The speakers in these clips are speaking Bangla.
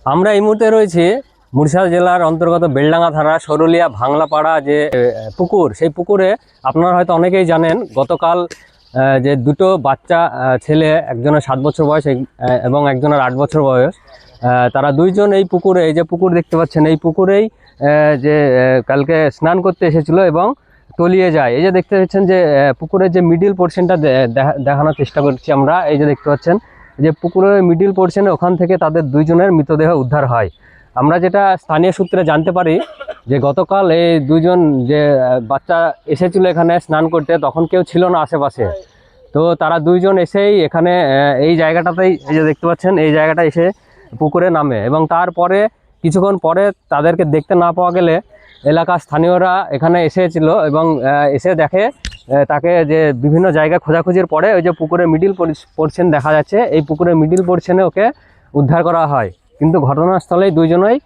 আমরা এই মুহূর্তে রয়েছি মুর্শিদাবাদ জেলার অন্তর্গত বেলডাঙ্গা থানা সরুলিয়া ভাংলাপাড়া যে পুকুর, সেই পুকুরে আপনারা হয়তো অনেকেই জানেন গতকাল যে দুটো বাচ্চা ছেলে, একজনের 7 বছর বয়স এবং একজনের 8 বছর বয়স, তারা দুইজন এই পুকুরে, এই যে পুকুর দেখতে পাচ্ছেন, এই পুকুরেই যে কালকে স্নান করতে এসেছিল এবং তলিয়ে যায়। এই যে দেখতে পাচ্ছেন যে পুকুরের যে মিডিল পোর্শনটা দেখানোর চেষ্টা করছি আমরা। এই যে দেখতে পাচ্ছেন যে পুকুরের মিডিল পোর্শনে ওখান থেকে তাদের দুইজনের মৃতদেহ উদ্ধার হয়। আমরা যেটা স্থানীয় সূত্রে জানতে পারি যে গতকাল এই দুইজন যে বাচ্চা এসেছিল এখানে স্নান করতে, তখন কেউ ছিল না আশেপাশে। তো তারা দুইজন এসেই এখানে এই জায়গাটাতেই, এই যে দেখতে পাচ্ছেন, এই জায়গাটা এসে পুকুরে নামে এবং তারপরে কিছুক্ষণ পরে তাদেরকে দেখতে না পাওয়া গেলে এলাকার স্থানীয়রা এখানে এসেছিল এবং এসে দেখে তাকে যে বিভিন্ন জায়গায় খোঁজাখুঁজির পরে ওই যে পুকুরের মিডিল পোর্শন দেখা যাচ্ছে, এই পুকুরের মিডিল পোর্শনে ওকে উদ্ধার করা হয়। কিন্তু ঘটনাস্থলেই দুইজনই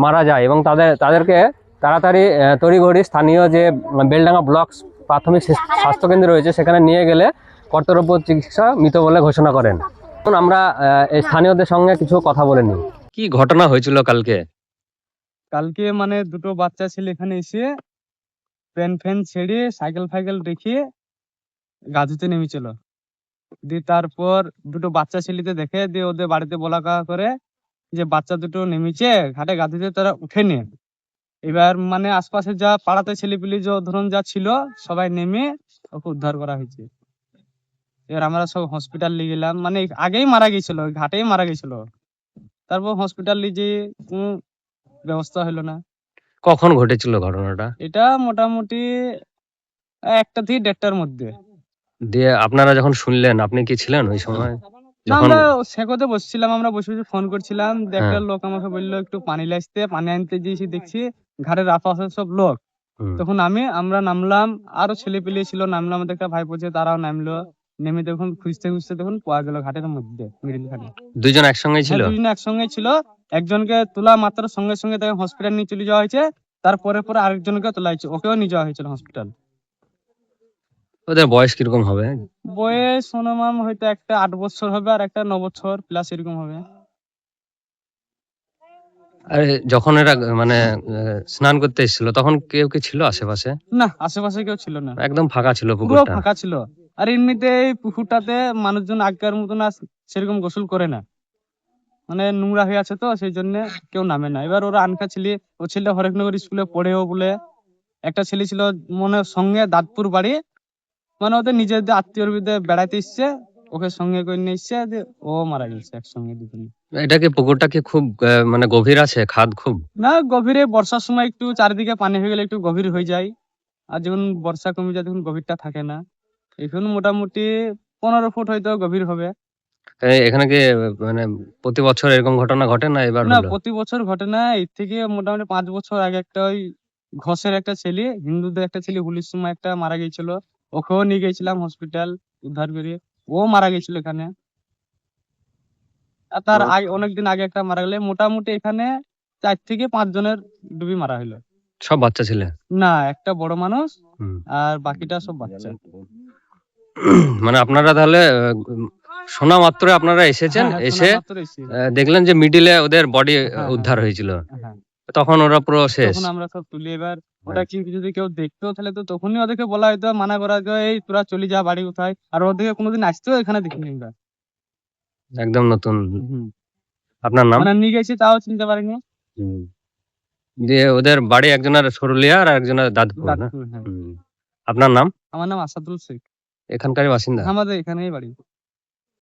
মারা যায় এবং তাদেরকে তাড়াতাড়ি তড়িঘড়ি স্থানীয় যে বেলডাঙ্গা ব্লক প্রাথমিক স্বাস্থ্যকেন্দ্র রয়েছে সেখানে নিয়ে গেলে কর্তব্য চিকিৎসা মৃত বলে ঘোষণা করেন। এখন আমরা এই স্থানীয়দের সঙ্গে কিছু কথা বলে নিই। কি ঘটনা হয়েছিল কালকে? কালকে মানে দুটো বাচ্চা ছেলে এখানে এসে প্যান্ট ফ্যান ছেড়ে সাইকেল ফাইকেল রেখে গা ধুতে নেমেছিল। দিয়ে তারপর দুটো বাচ্চা ছেলেতে দেখে দিয়ে ওদের বাড়িতে বলা কওয়া করে যে বাচ্চা দুটো নেমেছে ঘাটে গা ধুতে, তারা উঠেনি। এবার মানে আশপাশে যা পাড়াতে ছেলেপিলি যে ধরুন যা ছিল সবাই নেমে ওকে উদ্ধার করা হয়েছে। এবার আমরা সব হসপিটাল নিয়ে গেলাম, মানে আগেই মারা গেছিল, ঘাটেই মারা গেছিল। তারপর হসপিটাল নিয়ে যেয়ে কোনো ব্যবস্থা হলো না। কখন ঘটেছিল ঘটনাটা? এটা মোটামুটি 1টা থেকে 1:30টার মধ্যে। দিয়ে আপনারা যখন শুনলেন, আপনি কি ছিলেন ওই সময় না, যখন? আমরা সেকতে বসছিলাম, আমরা বসে বসে ফোন করছিলাম। একটা হ্যাঁ। লোক আমাকে বললো একটু পানি লাইতে, পানি আনতে গিয়েছি, দেখছি ঘাটের আশপাশে সব লোক। তখন আমরা নামলাম, আরো ছেলে পেলে ছিল, নামলাম, আমাদের একটা ভাই পড়ছে তারাও নামলো। নেমে তখন খুঁজতে খুঁজতে তখন পাওয়া গেল ঘাটের মধ্যে, মিডিল ঘাটে। দুইজন একসঙ্গে ছিল? হ্যাঁ, দুজন একসঙ্গে ছিল। একজনকে তোলা মাত্র সঙ্গে সঙ্গে তাকে হসপিটাল নিয়ে চলে যাওয়া হয়েছে। তারপরে পরে আরেকজনকে তোলা হয়েছে, ওকেও নিয়ে যাওয়া হয়েছিল হসপিটাল। ওদের বয়স কিরকম হবে? বয়স অনুমান হয়তো একটা 8 বছর হবে আর একটা 9 বছর প্লাস এরকম হবে। আর যখন এরা মানে স্নান করতে এসেছিল তখন কেউ কি ছিল আশেপাশে? না, আশেপাশে কেউ ছিল না, একদম ফাঁকা ছিল পুরো পুকুরটা? ফাঁকা ছিল। আর এমনিতে এই পুকুরটাতে মানুষজন আগেকার মতন আর সেরকম গোসল করে না, মানে নোংরা হয়ে আছে তো সেই জন্য কেউ নামে না। এবার ওরা আনকা ছেলে, ও ছেলে হরেকনগর স্কুলে পড়েও বলে। একটা ছেলে ছিল মনে সঙ্গে দাঁতপুর বাড়ি, মানে ওদের নিজেদের আত্মীয়র বিদে বেড়াইতে এসছে, ওকে সঙ্গে করে নিয়ে এসছে, ও মারা গেছে একসঙ্গে দুজনে। এটা কি পুকুরটা কি খুব মানে গভীর আছে, খাদ খুব? না, গভীরে বর্ষার সময় একটু চারিদিকে পানি হয়ে গেলে একটু গভীর হয়ে যায়, আর যখন বর্ষা কমে যায় তখন গভীরটা থাকে না। এখন মোটামুটি 15 ফুট হয়তো গভীর হবে। এখানে কি মানে প্রতি বছর এরকম ঘটনা ঘটে না এবার না, হলো? প্রতি বছর ঘটে না। এর থেকে মোটামুটি 5 বছর আগে একটা ওই ঘোষের একটা ছেলে, হিন্দুদের একটা ছেলে, হোলির সময় একটা মারা গেছিল। ওকেও নিয়ে গেছিলাম হসপিটাল উদ্ধার করে, ও মারা গেছিল এখানে। আর তার আগে অনেকদিন আগে একটা মারা গেলে, মোটামুটি এখানে 4 থেকে 5 জনের ডুবি মারা হলো। সব বাচ্চা ছেলে? না, একটা বড় মানুষ হুম। আর বাকিটা সব বাচ্চা। মানে আপনারা তাহলে শোনা মাত্র আপনারা এসেছেন, হ্যাঁ, হ্যাঁ, শোনা এসে মাত্র এসেছি। দেখলেন যে মিডিলে ওদের বডি হ্যাঁ, উদ্ধার হ্যাঁ, হয়েছিল, হ্যাঁ। তখন ওরা পুরো শেষ? তখন আমরা সব তুলি। এবার ওটা কি যদি কেউ দেখতো তাহলে তো তখনই ওদেরকে বলা হয়তো, মানা করা হয়তো, এই তোরা চলে যা বাড়ি কোথায়। আর ওদেরকে কোনোদিন আসতেও এখানে দেখিনি আমরা। একদম নতুন। হুম। আপনার নাম? মানে নিয়ে গেছি তাও চিনতে পারিনি। হুম। দিয়ে ওদের বাড়ি একজনের সরুলিয়া আর একজনের দাঁতপুর না? দাঁতপুর, হ্যাঁ। হুম। আপনার নাম? আমার নাম আসাদুল শেখ। এখানকারই বাসিন্দা? আমাদের এখানেই বাড়ি।